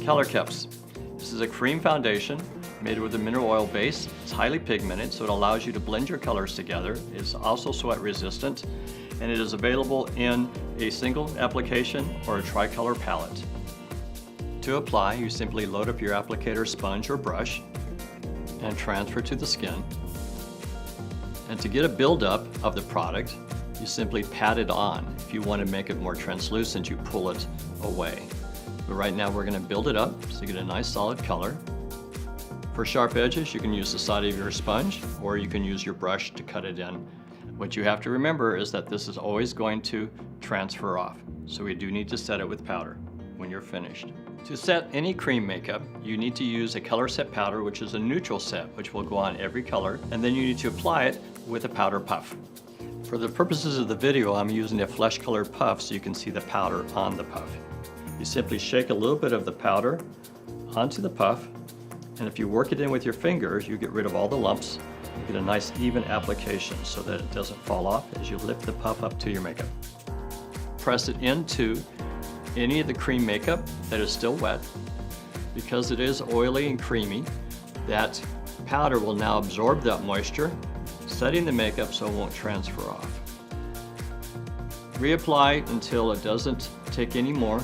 Color cups. This is a cream foundation made with a mineral oil base. It's highly pigmented, so it allows you to blend your colors together. It's also sweat resistant, and it is available in a single application or a tricolor palette. To apply, you simply load up your applicator sponge or brush and transfer to the skin. And to get a buildup of the product, you simply pat it on. If you want to make it more translucent, you pull it away. But right now we're going to build it up so you get a nice solid color. For sharp edges, you can use the side of your sponge or you can use your brush to cut it in. What you have to remember is that this is always going to transfer off, so we do need to set it with powder when you're finished. To set any cream makeup, you need to use a color set powder, which is a neutral set, which will go on every color, and then you need to apply it with a powder puff. For the purposes of the video, I'm using a flesh colored puff so you can see the powder on the puff. You simply shake a little bit of the powder onto the puff, and if you work it in with your fingers, you get rid of all the lumps. You get a nice even application so that it doesn't fall off as you lift the puff up to your makeup. Press it into any of the cream makeup that is still wet. Because it is oily and creamy, that powder will now absorb that moisture, setting the makeup so it won't transfer off. Reapply until it doesn't take any more,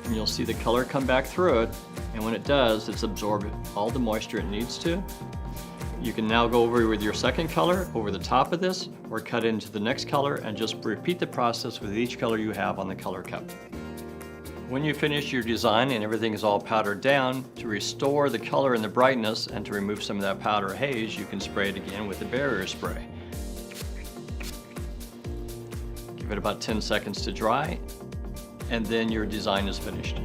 and you'll see the color come back through it, and when it does, it's absorbed all the moisture it needs to. You can now go over with your second color over the top of this, or cut into the next color and just repeat the process with each color you have on the color cup. When you finish your design and everything is all powdered down, to restore the color and the brightness and to remove some of that powder or haze, you can spray it again with the barrier spray. Give it about 10 seconds to dry, and then your design is finished.